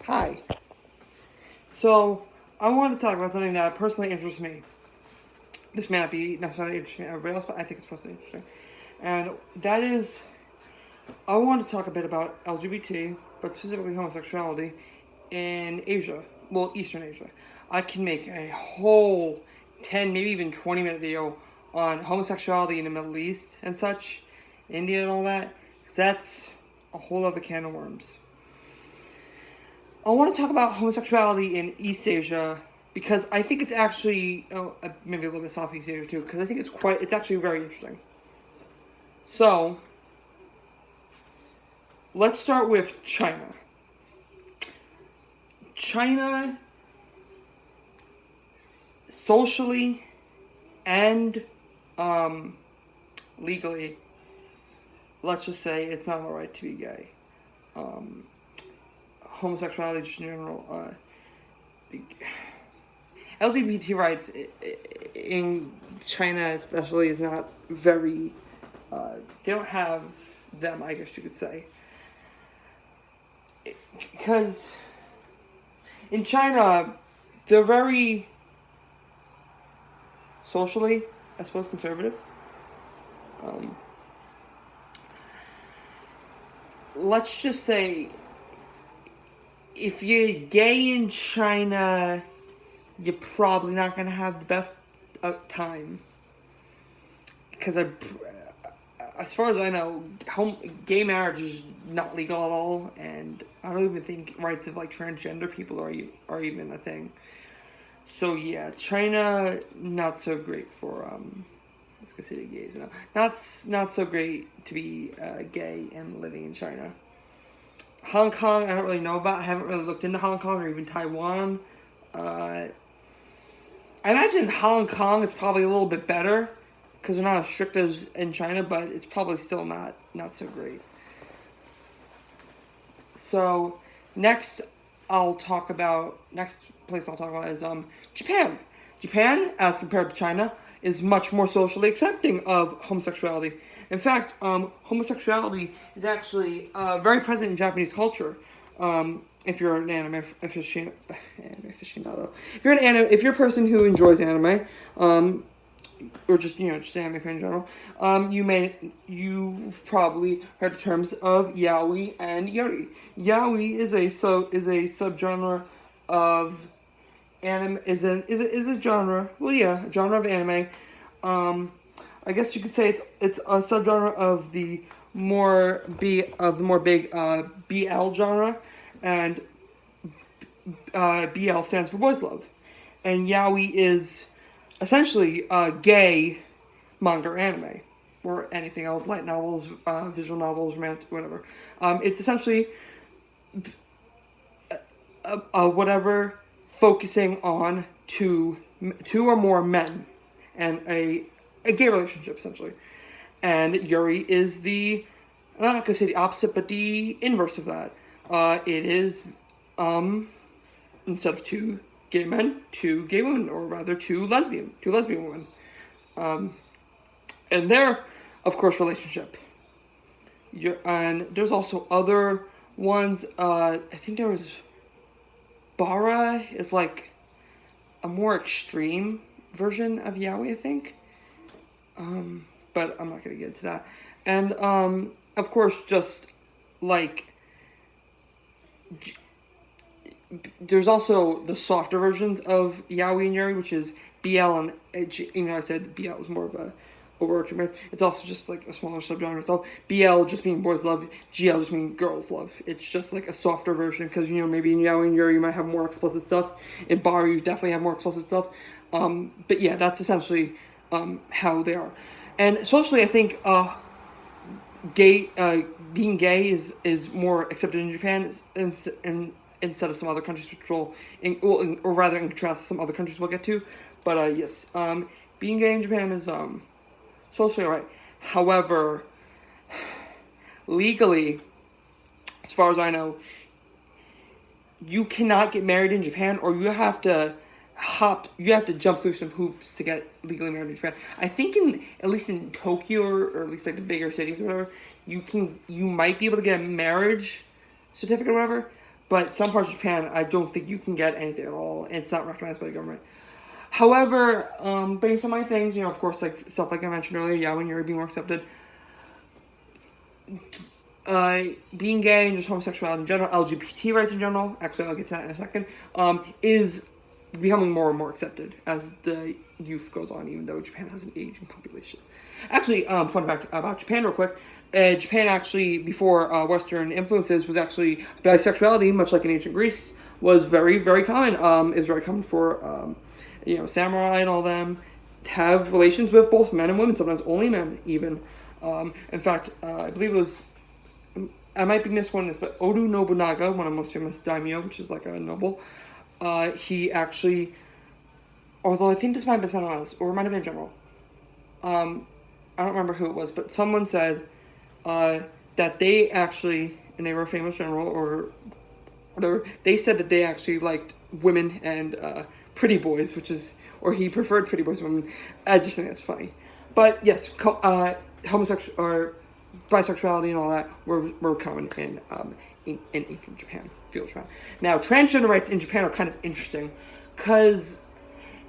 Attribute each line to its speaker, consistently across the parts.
Speaker 1: Hi. So, I wanted to talk about something that personally interests me. This may not be necessarily interesting to everybody else, but I think it's personally interesting. And that is, I want to talk a bit about LGBT, but specifically homosexuality, in Asia. Well, Eastern Asia. I can make a whole 10, maybe even 20-minute video on homosexuality in the Middle East and such, India and all that. That's a whole other can of worms. I want to talk about homosexuality in East Asia because I think it's actually maybe a little bit Southeast Asia too, because I think it's actually very interesting. So let's start with China. China, socially and legally, let's just say it's not alright to be gay. Homosexuality just in general. LGBT rights in China especially is not very, they don't have them, I guess you could say. Because in China, they're very socially, I suppose, conservative. Let's just say, if you're gay in China, you're probably not going to have the best time. Because as far as I know, gay marriage is not legal at all, and I don't even think rights of like transgender people are even a thing. So yeah, China not so great for let's consider gays. No, not so great to be gay and living in China. Hong Kong, I don't really know about. I haven't really looked into Hong Kong or even Taiwan. I imagine Hong Kong it's probably a little bit better because they're not as strict as in China, but it's probably still not so great. So next place I'll talk about is Japan. Japan, as compared to China, is much more socially accepting of homosexuality. In fact, homosexuality is actually very present in Japanese culture. If you're an anime aficionado, if you're a person who enjoys anime, or just just anime in general, you've probably heard the terms of yaoi and yuri. Yaoi is a subgenre of anime is a genre. Well, yeah, a genre of anime. I guess you could say it's a subgenre of the more big BL genre, and BL stands for boys love, and yaoi is essentially gay manga or anime or anything else, light novels, visual novels, romantic, whatever. It's essentially whatever focusing on two or more men and a gay relationship, essentially. And yuri is I'm not gonna say the opposite, but the inverse of that. It is, instead of two gay men, two gay women, or rather two lesbian women. And their, of course, relationship. And there's also other ones, I think there was, Bara is like a more extreme version of yaoi, I think. But I'm not gonna get into that. And, of course, just like there's also the softer versions of yaoi and yuri, which is BL, and I said BL is more of a overarching. It's also just like a smaller subgenre itself. BL just meaning boys love, GL just meaning girls love. It's just like a softer version because maybe in yaoi and yuri you might have more explicit stuff. In bar you definitely have more explicit stuff. But yeah, that's essentially how they are. And socially, I think being gay is more accepted in Japan instead of some other countries, which or rather in contrast to some other countries we'll get to. But yes, being gay in Japan is socially alright. However, legally, as far as I know, you cannot get married in Japan, or you have to jump through some hoops to get legally married in Japan. I think at least in Tokyo, or at least like the bigger cities or whatever, you might be able to get a marriage certificate or whatever, But some parts of Japan, I don't think you can get anything at all, and it's not recognized by the government. However, based on my things, of course, like stuff like I mentioned earlier, yeah, when you're being more accepted, being gay and just homosexuality in general, LGBT rights in general, actually I'll get to that in a second, is becoming more and more accepted as the youth goes on, even though Japan has an aging population. Actually, fun fact about Japan real quick, Japan actually, before Western influences, was actually, bisexuality, much like in ancient Greece, was very, very common. It was very common for, samurai and all them to have relations with both men and women, sometimes only men, even. In fact, I believe it was, I might be misquoting this, but Oda Nobunaga, one of the most famous daimyo, which is like a noble, he actually, although I think this might have been someone else, or it might have been general, I don't remember who it was, but someone said that they actually, and they were a famous general or whatever, they said that they actually liked women and pretty boys, or he preferred pretty boys and women. I just think that's funny. But yes, homosexual or bisexuality and all that were common in ancient Japan, feudal Japan. Now, transgender rights in Japan are kind of interesting because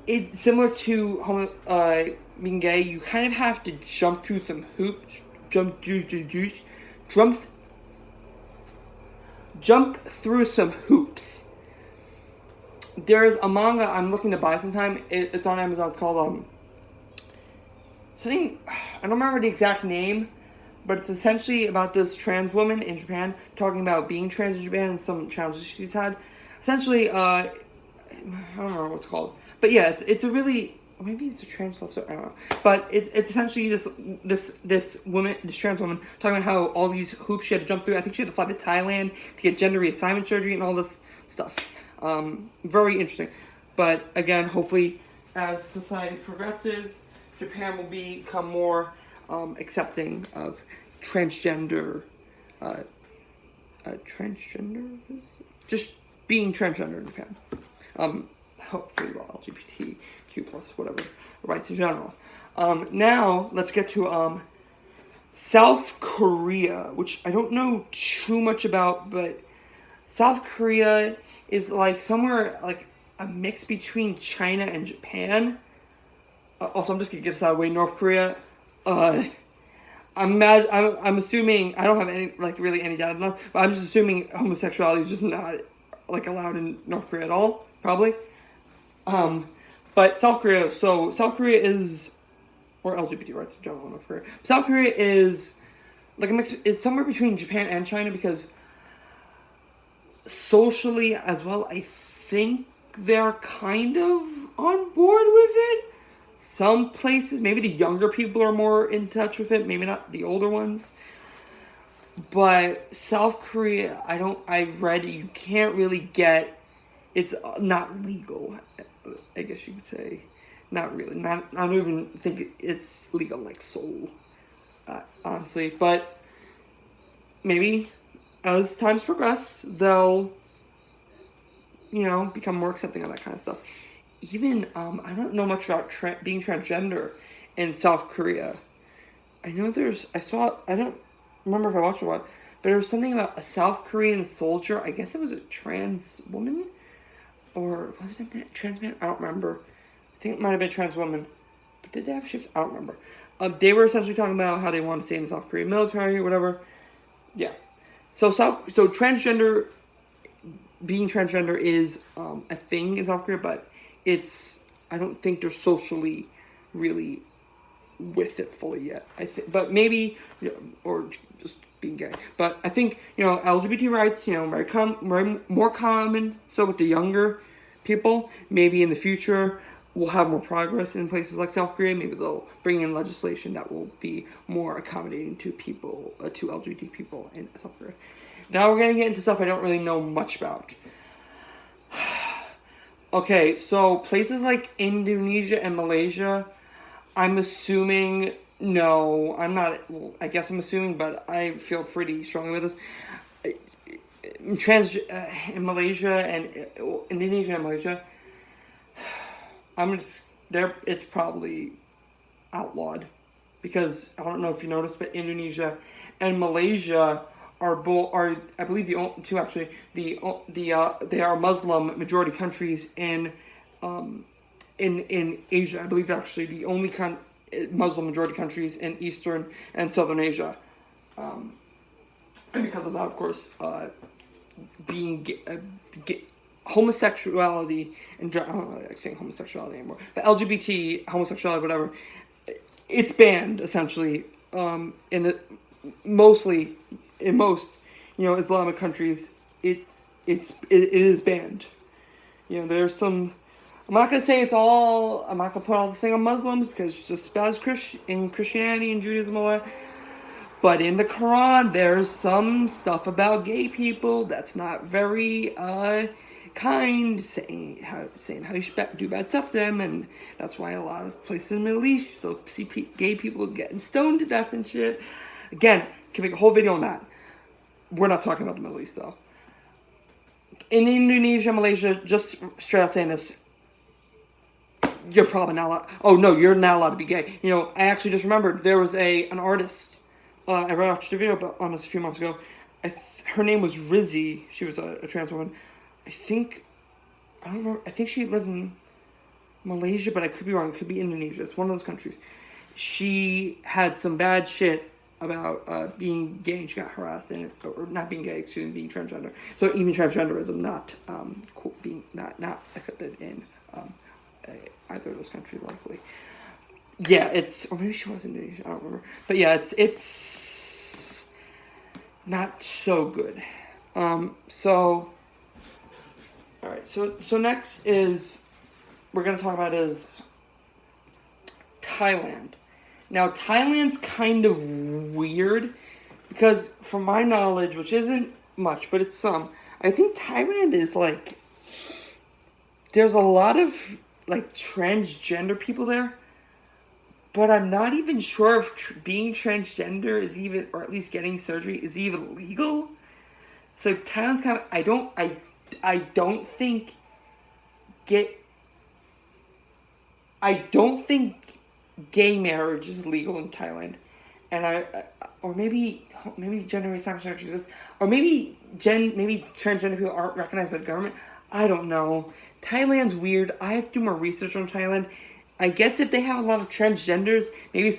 Speaker 1: it's similar to being gay. You kind of have to jump through some hoops, jump through some hoops. There's a manga I'm looking to buy sometime. It's on Amazon. It's called something, I don't remember the exact name, but it's essentially about this trans woman in Japan talking about being trans in Japan and some challenges she's had. Essentially, I don't remember what it's called, but yeah, it's a really, maybe it's a trans love story, I don't know, but it's essentially this trans woman talking about how all these hoops she had to jump through. I think she had to fly to Thailand to get gender reassignment surgery and all this stuff. Very interesting, but again, hopefully, as society progresses, Japan will become more accepting of transgender, just being transgender in Japan. Hopefully, LGBTQ plus whatever rights in general. Now let's get to South Korea, which I don't know too much about, but South Korea is like somewhere like a mix between China and Japan. Also, I'm just gonna get this out of the way. North Korea. I'm assuming, I don't have any really any data on that, but I'm just assuming homosexuality is just not allowed in North Korea at all, probably. But South Korea. So South Korea is, or LGBT rights in general in North Korea. South Korea is like a mix. It's somewhere between Japan and China because socially as well, I think they're kind of on board with it. Some places, maybe the younger people are more in touch with it, maybe not the older ones. But South Korea, I read you can't really get, it's not legal, I guess you could say. Not really. I don't even think it's legal like Seoul, honestly. But maybe as times progress, they'll, become more accepting of that kind of stuff. Even, I don't know much about being transgender in South Korea. I know I don't remember if I watched it or what, but there was something about a South Korean soldier. I guess it was a trans woman? Or was it a trans man? I don't remember. I think it might have been a trans woman. But did they have a shift? I don't remember. They were essentially talking about how they wanted to stay in the South Korean military or whatever. Yeah. So transgender, being transgender is a thing in South Korea, but I don't think they're socially really with it fully yet. I think, but maybe, or just being gay. But I think, LGBT rights, very more common. So with the younger people, maybe in the future we'll have more progress in places like South Korea. Maybe they'll bring in legislation that will be more accommodating to people, to LGBT people in South Korea. Now we're gonna get into stuff I don't really know much about. Okay, so places like Indonesia and Malaysia, I'm assuming, no, I'm not, well, I guess I'm assuming, but I feel pretty strongly with this. In Malaysia and Indonesia and Malaysia, it's probably outlawed. Because, I don't know if you noticed, but Indonesia and Malaysia are I believe two actually they are Muslim majority countries in Asia. I believe actually the only Muslim majority countries in Eastern and Southern Asia, and because of that, of course, being homosexuality and I don't really like saying homosexuality anymore, but LGBT homosexuality, whatever, it's banned essentially in most Islamic countries. It is banned. There's some. I'm not gonna say it's all. I'm not gonna put all the thing on Muslims because it's just as in Christianity and Judaism, all that. But in the Quran, there's some stuff about gay people that's not very kind, saying how you should do bad stuff to them, and that's why a lot of places in the Middle East still see gay people getting stoned to death and shit. Again, can make a whole video on that. We're not talking about the Middle East though. In Indonesia, Malaysia, just straight out saying this, you're probably not allowed. Oh no, you're not allowed to be gay. I actually just remembered there was an artist. I watched a video on this a few months ago. Her name was Rizzy. She was a trans woman. I don't remember. I think she lived in Malaysia, but I could be wrong. It could be Indonesia. It's one of those countries. She had some bad shit about being gay, and she got harassed in it, or not being gay, excuse me, being transgender. So even transgenderism not being not accepted in either of those countries, likely. Yeah, or maybe she was Indonesian. I don't remember, but yeah, it's not so good. So all right, so next is we're gonna talk about is Thailand. Now, Thailand's kind of weird because, from my knowledge, which isn't much, but it's some, I think Thailand is there's a lot of transgender people there, but I'm not even sure if being transgender is even, or at least getting surgery is even legal. So Thailand's kind of, I don't think gay marriage is legal in Thailand, and or maybe gender assignment exists, or maybe transgender people aren't recognized by the government. I don't know. Thailand's weird. I have to do more research on Thailand. I guess if they have a lot of transgenders, maybe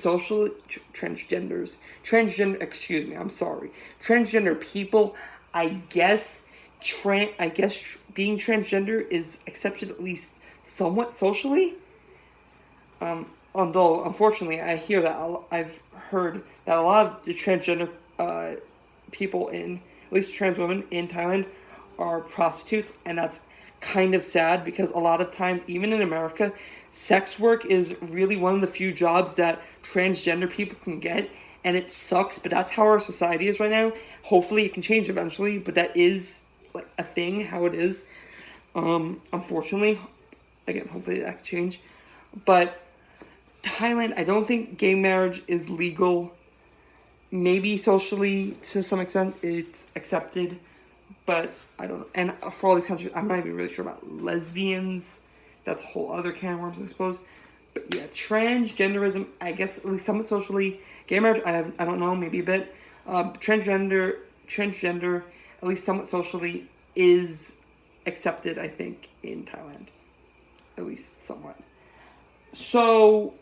Speaker 1: transgender people, I guess being transgender is accepted at least somewhat socially. Although, unfortunately, I've heard that a lot of the transgender people at least trans women in Thailand, are prostitutes, and that's kind of sad because a lot of times, even in America, sex work is really one of the few jobs that transgender people can get, and it sucks, but that's how our society is right now. Hopefully it can change eventually, but that is a thing, how it is. Unfortunately, again, hopefully that can change. But Thailand, I don't think gay marriage is legal. Maybe socially, to some extent, it's accepted, but I don't know. And for all these countries, I'm not even really sure about lesbians. That's a whole other can of worms, I suppose. But yeah, transgenderism, I guess, at least somewhat socially. Gay marriage, I don't know, maybe a bit. Transgender, at least somewhat socially, is accepted, I think, in Thailand. At least somewhat. So,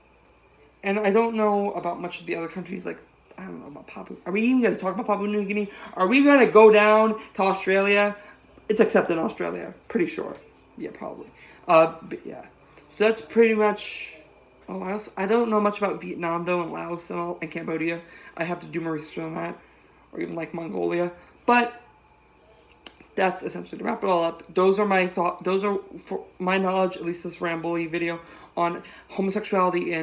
Speaker 1: and I don't know about much of the other countries, I don't know about Papua. Are we even going to talk about Papua New Guinea? Are we going to go down to Australia? It's accepted in Australia, pretty sure. Yeah, probably. But yeah. So that's pretty much all else. I don't know much about Vietnam, though, and Laos and Cambodia. I have to do more research on that. Or even Mongolia. But that's essentially to wrap it all up. Those are my thoughts. Those are, for my knowledge, at least this Ramble-y video on homosexuality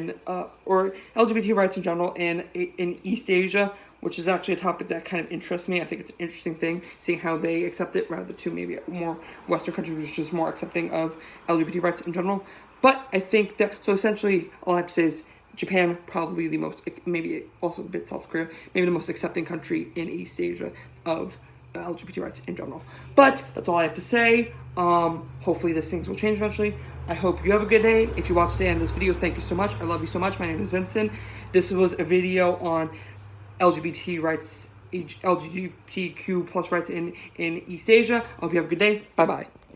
Speaker 1: or LGBT rights in general in East Asia, which is actually a topic that kind of interests me. I think it's an interesting thing, seeing how they accept it, rather to maybe more Western countries, which is more accepting of LGBT rights in general. But I think that, so essentially, all I have to say is Japan, probably the most, maybe also a bit South Korea, maybe the most accepting country in East Asia of LGBT rights in general. But that's all I have to say. Hopefully these things will change eventually. I hope you have a good day. If you watched the end of this video, thank you so much. I love you so much. My name is Vincent. This was a video on LGBT rights LGBTQ plus rights in East Asia. I hope you have a good day. Bye bye.